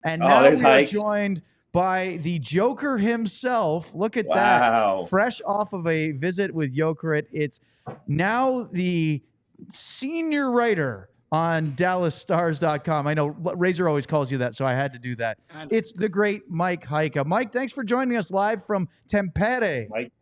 And Oh, now there's we are Hikes. joined by the Joker himself. Look at Wow. that. Fresh off of a visit with Jokerit. It's now the senior writer on DallasStars.com. I know Razor always calls you that, so I had to do that. It's the great Mike Heika. Mike, thanks for joining us live from Tampere. Mike.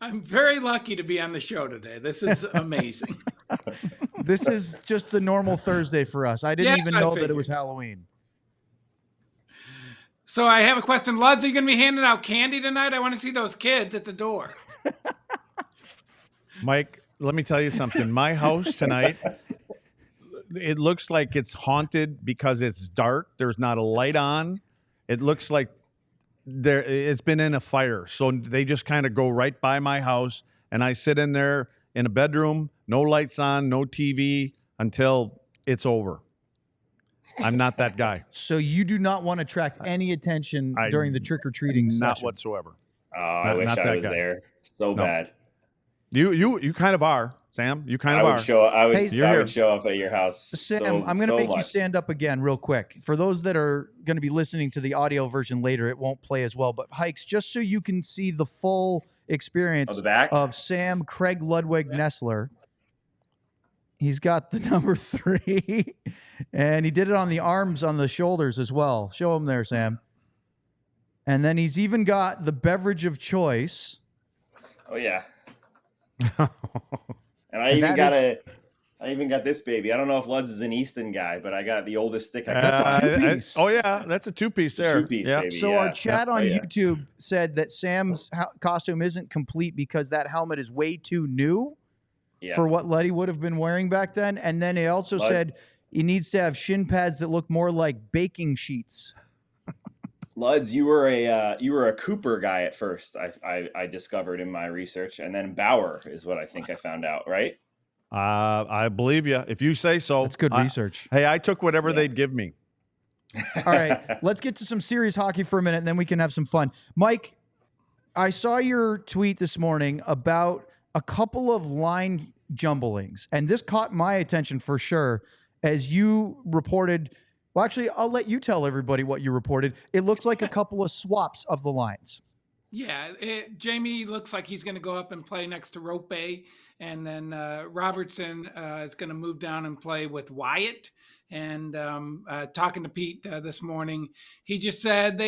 I'm very lucky to be on the show today. This is amazing. This is just a normal Thursday for us. I didn't even know that it was Halloween. So I have a question. Luds, are you going to be handing out candy tonight? I want to see those kids at the door. Mike, let me tell you something. My house tonight, it looks like it's haunted because it's dark. There's not a light on. It looks like it's been in a fire. So they just kind of go right by my house, and I sit in there in a bedroom, no lights on, no TV until it's over. I'm not that guy. So you do not want to attract any attention during the trick-or-treating session? Not whatsoever. Oh, I wish I was there so bad. You kind of are, Sam. You kind of are. I would show up at your house. Sam, I'm going to make you stand up again real quick. For those that are going to be listening to the audio version later, it won't play as well. But Hikes, just so you can see the full experience of Sam Craig Ludwig Nessler. He's got the number 3, and he did it on the arms, on the shoulders as well. Show him there, Sam. And then he's even got the beverage of choice. Oh yeah. And I even got this baby. I don't know if Luds is an Easton guy, but I got the oldest stick I could That's a 2-piece. Oh yeah, that's a 2-piece there. 2-piece, yeah. baby. So our chat on YouTube said that Sam's costume isn't complete because that helmet is way too new for what Luddy would have been wearing back then. And then it also said he needs to have shin pads that look more like baking sheets. Luds, you were a Cooper guy at first. I discovered in my research, and then Bauer is what I think I found out. Right? I believe you. If you say so. That's good research. Hey, I took whatever they'd give me. All right, let's get to some serious hockey for a minute, and then we can have some fun. Mike, I saw your tweet this morning about a couple of line jumblings, and this caught my attention for sure as you reported. Well, actually, I'll let you tell everybody what you reported. It looks like a couple of swaps of the lines. Yeah, Jamie looks like he's going to go up and play next to Rope, and then Robertson is going to move down and play with Wyatt. And talking to Pete this morning, he just said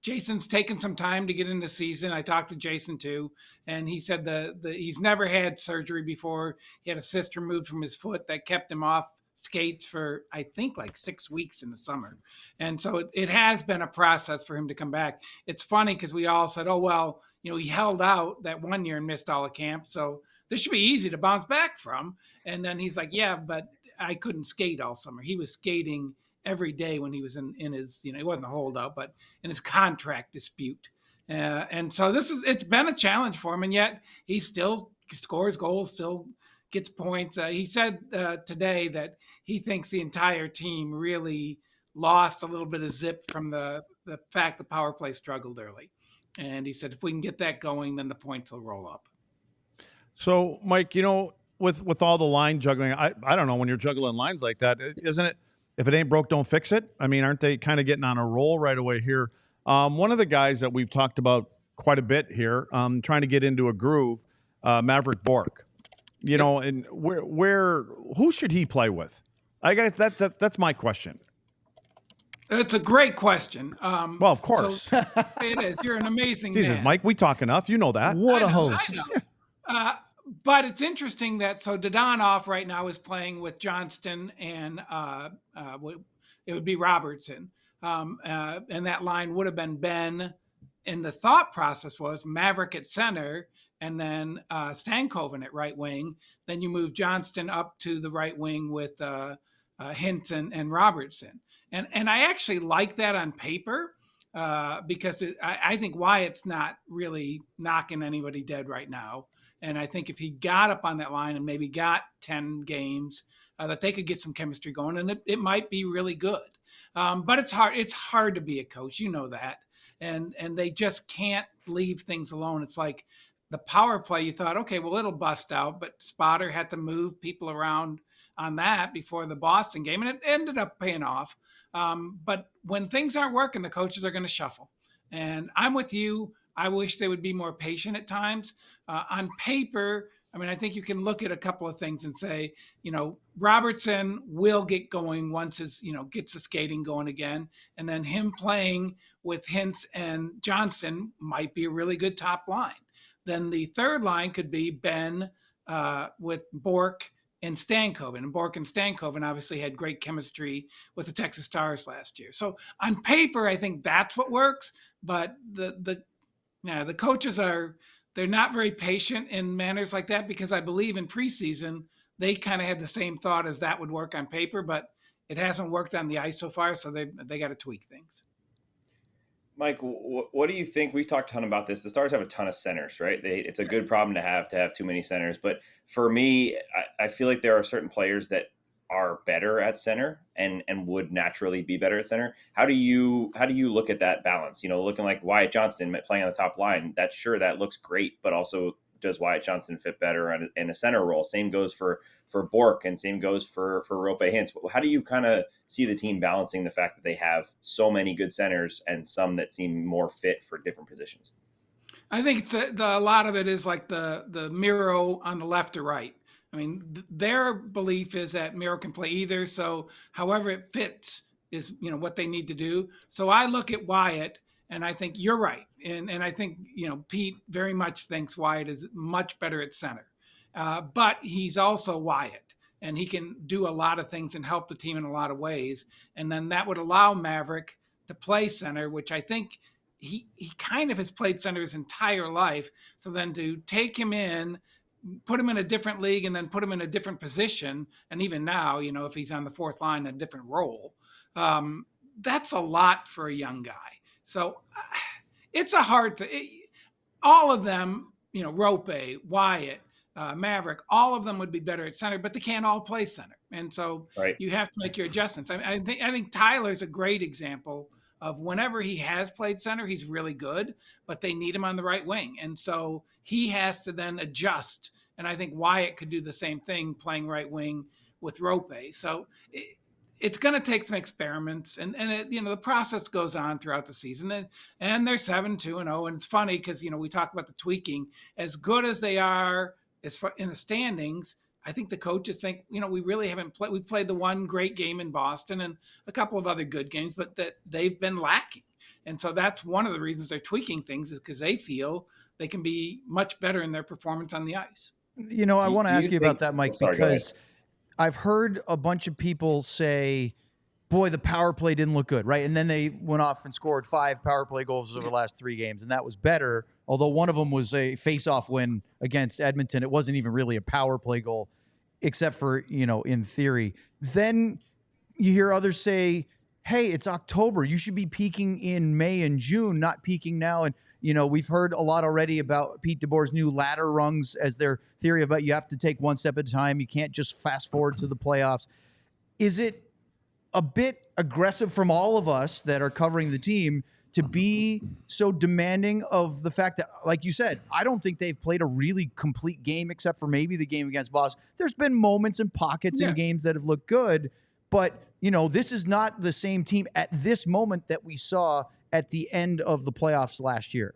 Jason's taken some time to get into the season. I talked to Jason too, and he said he's never had surgery before. He had a cyst removed from his foot that kept him off skates for, I think, like 6 weeks in the summer. And so it has been a process for him to come back. It's funny because we all said, oh, well, he held out that 1 year and missed all of camp. So this should be easy to bounce back from. And then he's like, yeah, but I couldn't skate all summer. He was skating every day when he was in his, he wasn't a holdout, but in his contract dispute. And so it's been a challenge for him. And yet he still scores goals, still gets points. He said today that he thinks the entire team really lost a little bit of zip from the fact the power play struggled early. And he said, if we can get that going, then the points will roll up. So, Mike, with all the line juggling, I don't know, when you're juggling lines like that, isn't it, if it ain't broke, don't fix it? I mean, aren't they kind of getting on a roll right away here? One of the guys that we've talked about quite a bit here, trying to get into a groove, Maverick Bork. And who should he play with? I guess that's my question. It's a great question. Well, of course. So it is. You're an amazing Jesus, man. Mike, we talk enough. You know that. What a host. But it's interesting that Dodonov right now is playing with Johnston and it would be Robertson. And that line would have been Benn. And the thought process was Maverick at center and then Stankoven at right wing. Then you move Johnston up to the right wing with Hinton and Robertson. And I actually like that on paper because I think Wyatt's not really knocking anybody dead right now. And I think if he got up on that line and maybe got 10 games, that they could get some chemistry going, and it might be really good. But it's hard. It's hard to be a coach. You know that. And they just can't leave things alone. It's like the power play, you thought, okay, well, it'll bust out. But Spotter had to move people around on that before the Boston game, and it ended up paying off. But when things aren't working, the coaches are going to shuffle. And I'm with you. I wish they would be more patient at times. On paper, I mean, I think you can look at a couple of things and say, Robertson will get going once his, gets the skating going again. And then him playing with Hintz and Johnston might be a really good top line. Then the third line could be Benn with Bork and Stankoven. And Bork and Stankoven obviously had great chemistry with the Texas Stars last year. So on paper, I think that's what works. But the coaches they're not very patient in manners like that, because I believe in preseason, they kind of had the same thought as that would work on paper, but it hasn't worked on the ice so far. So they got to tweak things. Mike, what do you think? We've talked a ton about this. The Stars have a ton of centers, right? It's a good problem to have too many centers. But for me, I feel like there are certain players that are better at center and would naturally be better at center. How do you look at that balance? Looking like Wyatt Johnston playing on the top line, that looks great, but also does Wyatt Johnston fit better in a center role? Same goes for Bork, and same goes for Rope Hintz. How do you kind of see the team balancing the fact that they have so many good centers and some that seem more fit for different positions? I think it's a lot of it is like the Miro on the left or right. I mean, their belief is that Miro can play either. So however it fits is, what they need to do. So I look at Wyatt and I think you're right. And I think, Pete very much thinks Wyatt is much better at center. But he's also Wyatt, and he can do a lot of things and help the team in a lot of ways. And then that would allow Maverick to play center, which I think he kind of has played center his entire life. So then to take him in, put him in a different league, and then put him in a different position. And even now, if he's on the fourth line, a different role, that's a lot for a young guy. So it's a hard thing. All of them, Rope, Wyatt, Maverick, all of them would be better at center, but they can't all play center. And so You have to make your adjustments. I think Tyler's a great example of whenever he has played center, he's really good, but they need him on the right wing. And so he has to then adjust. And I think Wyatt could do the same thing playing right wing with Rope. So it's going to take some experiments, and it, the process goes on throughout the season, and they're 7-2-0. And it's funny because, we talk about the tweaking. As good as they are as far in the standings, I think the coaches think, we really haven't played. We've played the one great game in Boston and a couple of other good games, but that they've been lacking. And so that's one of the reasons they're tweaking things, is because they feel they can be much better in their performance on the ice. I want to ask you about that, Mike, because I've heard a bunch of people say, boy, the power play didn't look good, right? And then they went off and scored 5 power play goals over the last 3 games, and that was better, although one of them was a face-off win against Edmonton. It wasn't even really a power play goal, except for, in theory. Then you hear others say, hey, it's October. You should be peaking in May and June, not peaking now. And, we've heard a lot already about Pete DeBoer's new ladder rungs as their theory about you have to take one step at a time. You can't just fast forward to the playoffs. Is it a bit aggressive from all of us that are covering the team to be so demanding of the fact that, like you said, I don't think they've played a really complete game except for maybe the game against Boston. There's been moments and pockets in games that have looked good, but, this is not the same team at this moment that we saw at the end of the playoffs last year.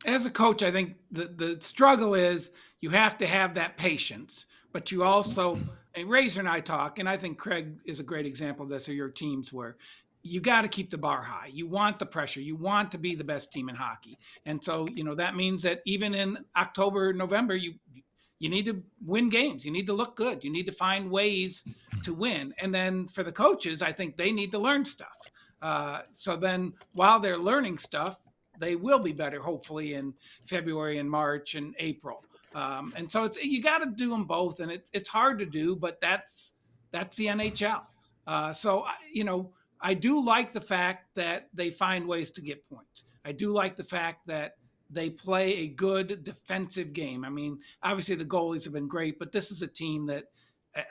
As a coach, I think the struggle is you have to have that patience, but you also, and Razor and I talk, and I think Craig is a great example of this, or your teams, where you got to keep the bar high. You want the pressure. You want to be the best team in hockey. And so, that means that even in October, November, you need to win games. You need to look good. You need to find ways to win. And then for the coaches, I think they need to learn stuff. So then while they're learning stuff, they will be better, hopefully, in February and March and April. And so you got to do them both. And it's hard to do, but that's the NHL. So, I do like the fact that they find ways to get points. I do like the fact that they play a good defensive game. I mean, obviously the goalies have been great, but this is a team that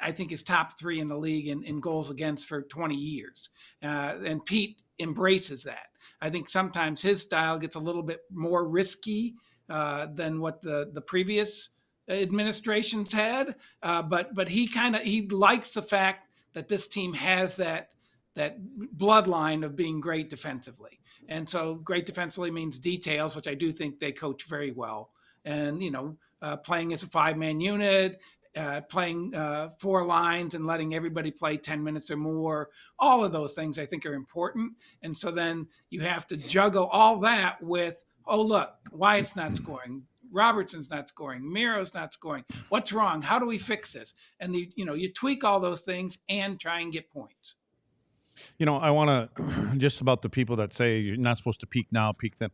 I think is top 3 in the league in goals against for 20 years. And Pete embraces that. I think sometimes his style gets a little bit more risky than what the previous administrations had. But he likes the fact that this team has that that bloodline of being great defensively. And so great defensively means details, which I do think they coach very well. And, playing as a 5-man unit, playing 4 lines and letting everybody play 10 minutes or more. All of those things I think are important. And so then you have to juggle all that with, oh, look, Wyatt's not scoring. Robertson's not scoring. Miro's not scoring. What's wrong? How do we fix this? And you tweak all those things and try and get points. I want to just about the people that say you're not supposed to peak now, peak then.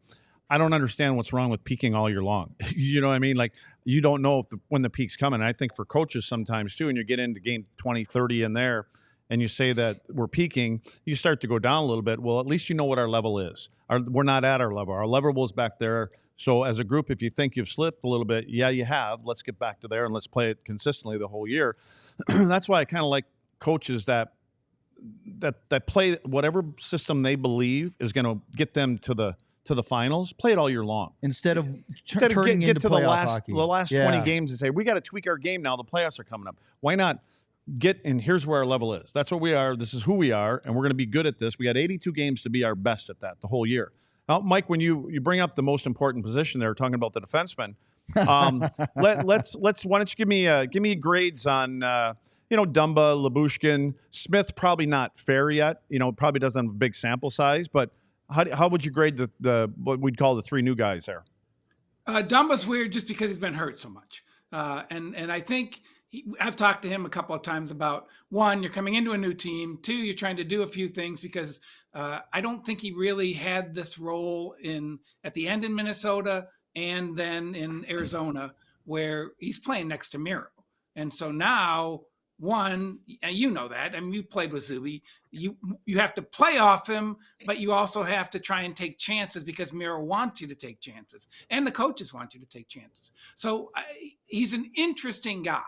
I don't understand what's wrong with peaking all year long. You know what I mean? Like, you don't know when the peak's coming. And I think for coaches sometimes too, and you get into game 20, 30 in there, and you say that we're peaking, you start to go down a little bit. Well, at least you know what our level is. We're not at our level. Our level is back there. So as a group, if you think you've slipped a little bit, yeah, you have. Let's get back to there and let's play it consistently the whole year. That's why I kind of like coaches that play whatever system they believe is going to get them to the finals. Play it all year long instead of turning get into to playoff the last 20 games and say we got to tweak our game now. The playoffs are coming up. Why not and here's where our level is. That's what we are. This is who we are, and we're going to be good at this. We got 82 games to be our best at that the whole year. Now, Mike, when you bring up the most important position there, talking about the defenseman, let's why don't you give me grades on Dumba, Lyubushkin, Smith? Probably not fair yet. Probably doesn't have a big sample size, but how would you grade the what we'd call the 3 new guys there? Dumba's weird just because he's been hurt so much, and I think. I've talked to him a couple of times about, 1, you're coming into a new team. 2, you're trying to do a few things because I don't think he really had this role at the end in Minnesota and then in Arizona where he's playing next to Miro. And so now, 1, you know that. I mean, you played with Zuby. You have to play off him, but you also have to try and take chances because Miro wants you to take chances and the coaches want you to take chances. So he's an interesting guy.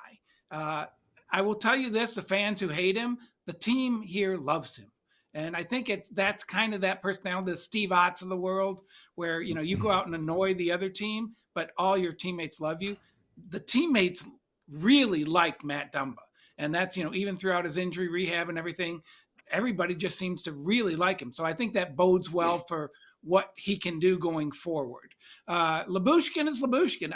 I will tell you this, the fans who hate him, the team here loves him. And I think that's kind of that personality, the Steve Otts of the world, where, you go out and annoy the other team, but all your teammates love you. The teammates really like Matt Dumba. And that's, even throughout his injury rehab and everything, everybody just seems to really like him. So I think that bodes well for what he can do going forward. Lyubushkin is Lyubushkin.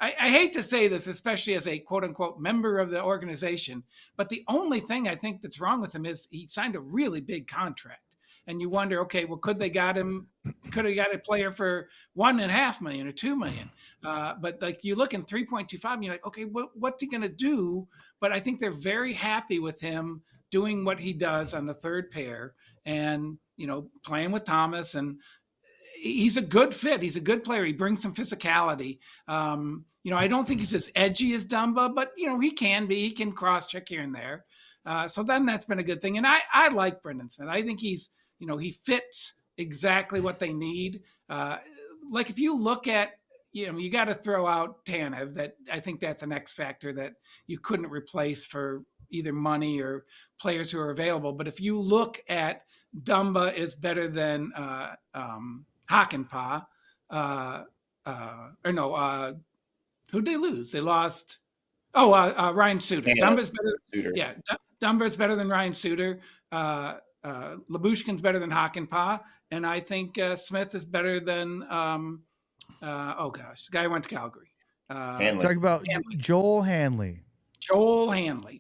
I hate to say this, especially as a quote unquote member of the organization, but the only thing I think that's wrong with him is he signed a really big contract. And you wonder, okay, well, could have got a player for $1.5 million or $2 million? But like you look in 3.25 and you're like, okay, what's he going to do? But I think they're very happy with him doing what he does on the third pair and, playing with Thomas, and he's a good fit. He's a good player. He brings some physicality. I don't think he's as edgy as Dumba, but he can be. He can cross check here and there. So then that's been a good thing. And I like Brendan Smith. I think he's, he fits exactly what they need. Like if you look at, you got to throw out Tanev. That I think that's an X factor that you couldn't replace for either money or players who are available. But if you look at Dumba is better than Hakanpää, who'd they lose? They lost. Ryan Suter. Dumba's better. Suter. Yeah, Dumba's better than Ryan Suter. Lyubushkin's better than Hakanpää, and I think Smith is better than. The guy who went to Calgary. Talk about Hanley. Joel Hanley. Joel Hanley.